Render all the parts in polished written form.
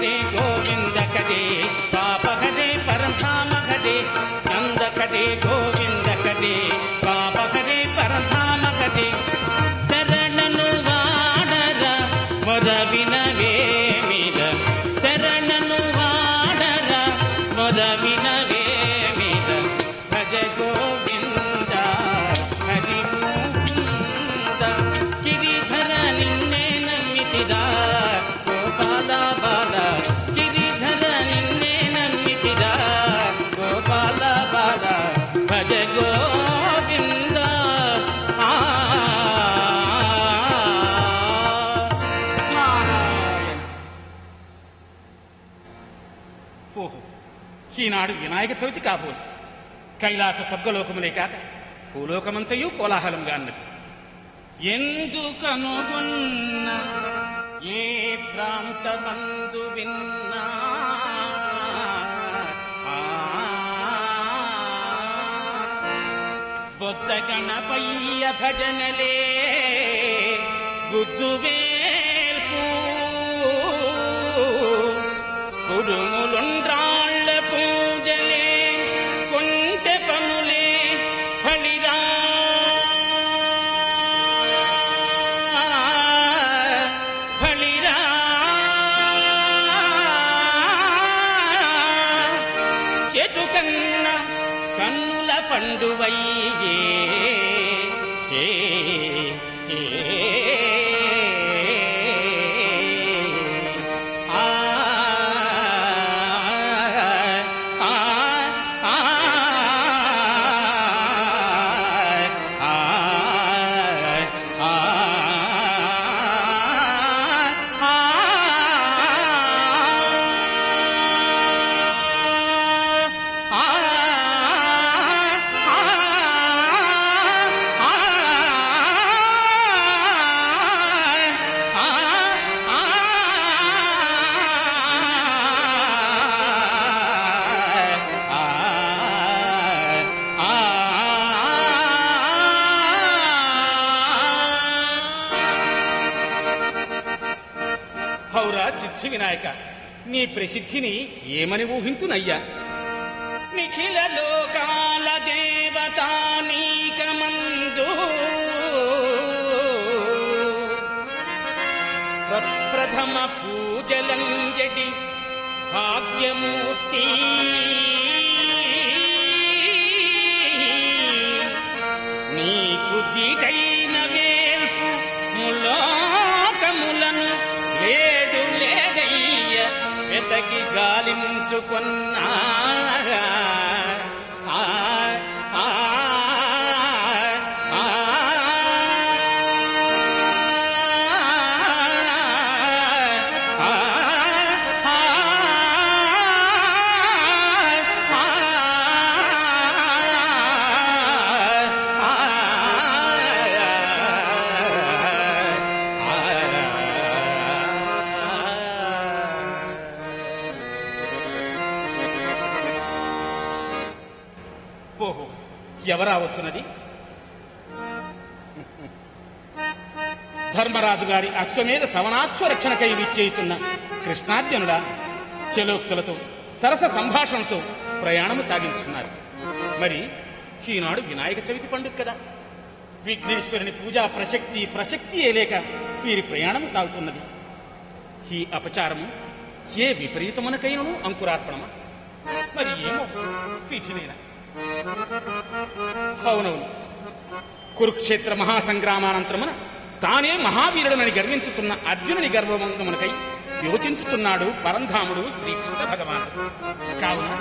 खदे गोविंद खदे पाप खदे परधाम खदे नंद खदे गोविंद खदे पाप खदे परधाम खदे शरणनु वाडर मोरविनवे मीर शरणनु वाडर मोरविनवे मीर भज गोविंद हरि मुकुंद गिरिधर निन्ने नम्मितिदा गोपाल बाल गिरिधर निन्ने नम्मितिदा गोपाल बाल भज गोविंद ఓహో ఈనాడు వినాయక చవితి కాబోలు కైలాస స్వర్గలోకములే కాక భూలోకమంతయు కోలాహలంగా అన్నది. ఎందుకనుగున్న ఏ ప్రాంతమందు విన్నా బొత్స గణపయ్య భజనలే గుజ్జువేల్పు కుడుములుండ్రాళ్ళ పూజలే కొంటె పనులే ఫలిరా ఫలిరా ఎటుకన్న కన్నుల పండువయ్యే సిద్ధి వినాయక, నీ ప్రసిద్ధిని ఏమని ఊహింతునయ్యా? నిఖిల లోకాల దేవతా నీకమందు ప్రప్రథమ పూజలంజడి భాగ్యమూర్తి నీకు దీటైన వేల్పు ములోకములను లేడు లేదయ్య వెతకి గాలించుకున్నా ఎవరా వచ్చున్నది? ధర్మరాజు గారి అశ్వమేధ సవనాశ్వరక్షణకై విచ్చేయుచున్న కృష్ణార్జునుడా చెలోక్తులతో సరస సంభాషణతో ప్రయాణము సాగించున్నారు. మరి ఈనాడు వినాయక చవితి పండుగ కదా, విఘ్నేశ్వరుని పూజా ప్రసక్తియే లేక వీరి ప్రయాణం సాగుతున్నది. ఈ అపచారము ఏ విపరీతమునకైనను అంకురార్పణమా? మరి ఏమో విధినేనా? అవునవును, కురుక్షేత్ర మహాసంగ్రామానంతరమున తానే మహావీరుడనని గర్వించుచున్న అర్జునుని గర్వమంగమునకై యోచించుచున్నాడు పరంధాముడు శ్రీకృష్ణ భగవానుడు. కావున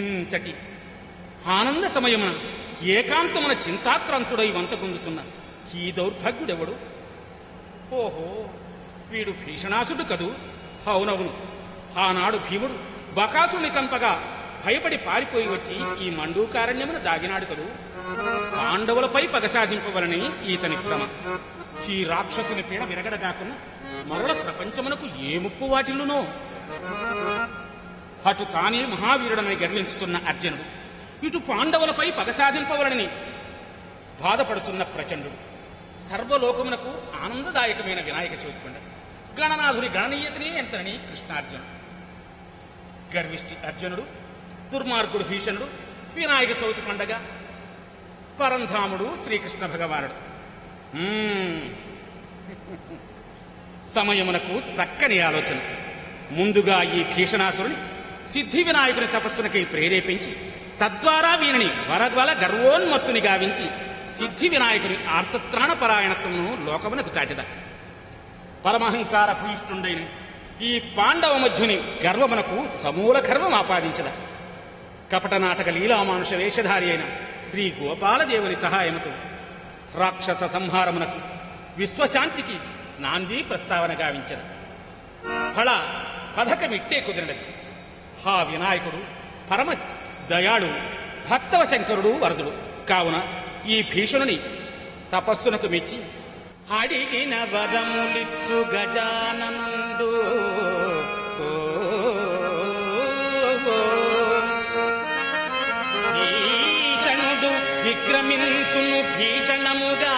ఇంతటి ఆనంద సమయమున ఏకాంతమున చింతాక్రాంతుడై వంతగుందుచున్న ఈ దౌర్భాగ్యుడెవడు? ఓహో, వీడు భీషణాసుడు కదూ. అవునవును, ఆనాడు భీముడు బకాసుని కంపగా భయపడి పారిపోయి వచ్చి ఈ మండూకారణ్యమున దాగినాడు కదూ. పాండవులపై పగ సాధింపవలని ఈతని భ్రమ. ఈ రాక్షసుని పీడ విరగడగాకున్నా మరల ప్రపంచమునకు ఏ ముప్పు వాటిల్లునో. అటు తానే మహావీరుడని గర్వించుతున్న అర్జునుడు, ఇటు పాండవులపై పగ సాధింపవలని బాధపడుతున్న ప్రచండుడు సర్వలోకమునకు ఆనందదాయకమైన వినాయక చవితి పండుగ. గణనాథుని గణనీయతనే ఎంచనని కృష్ణార్జునుడు. గర్విష్టి అర్జునుడు, దుర్మార్గుడు భీషణుడు, వినాయక చవితి పండగ, పరంధాముడు శ్రీకృష్ణ భగవానుడు. సమయమునకు చక్కని ఆలోచన. ముందుగా ఈ భీషణాసురుని సిద్ధి వినాయకుని తపస్సునకై ప్రేరేపించి తద్వారా వీరిని వరగల గర్వోన్మత్తుని గావించి సిద్ధి వినాయకుని ఆర్తత్రాణ పరాయణత్వమును లోకమునకు చాటిద. పరమహంకార భూయిష్ఠుండైన ఈ పాండవ మధ్యుని గర్వమునకు సమూల గర్వం ఆపాదించద. కపట నాటక లీలామానుష వేషధారి అయిన శ్రీ గోపాలదేవుని సహాయముతో రాక్షస సంహారమునకు విశ్వశాంతికి నాంది ప్రస్తావన గావించద. ఫళ పథకమిట్టే కుదిరినది. హా వినాయకుడు పరమ దయాళు, భక్తవ శంకరుడు వరదుడు కావున ఈ భీషణుని తపస్సునకు మెచ్చి అడిగిన వరములిచ్చు గజానందు భీషణుడు విక్రమించును భీషణముగా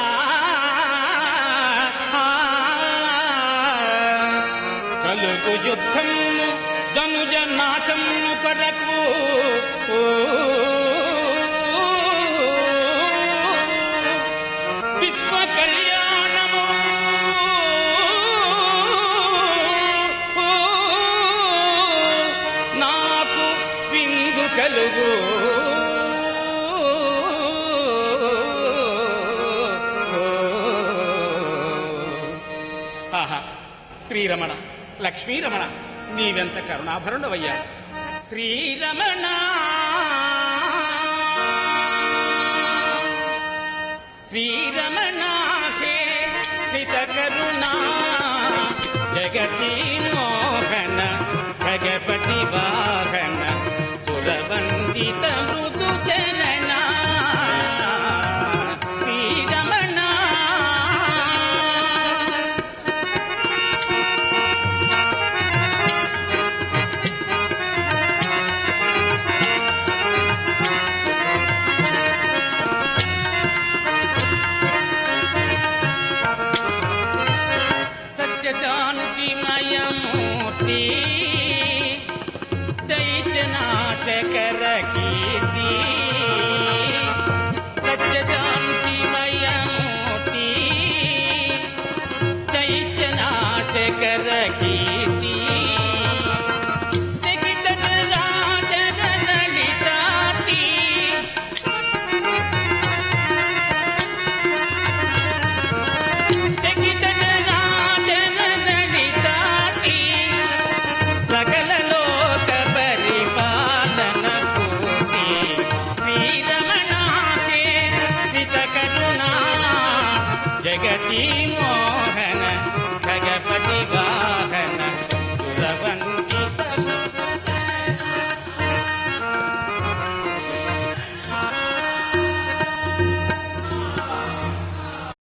కలుగు యుద్ధము ధనుజ నాశము కొరకు విశ్వ కళ్యాణము నాకు విందు కలుగు ఆహా శ్రీరమణ లక్ష్మీరమణ నీవెంత కరుణాభరణవయ్యా. శ్రీరమణ శ్రీరమణ హే హిత కరుణా జగతి మోహన జగపతి వాహన సురవందిత మృదు చరణ శ్రీరమణ. శాంతిమయమూర్తి దైత్యనాశకర కీర్తి సత్య శాంతిమయమూర్తి దైత్యనాశకర కీర్తి జగిత చరాచర లలితాటి జగిత జగతి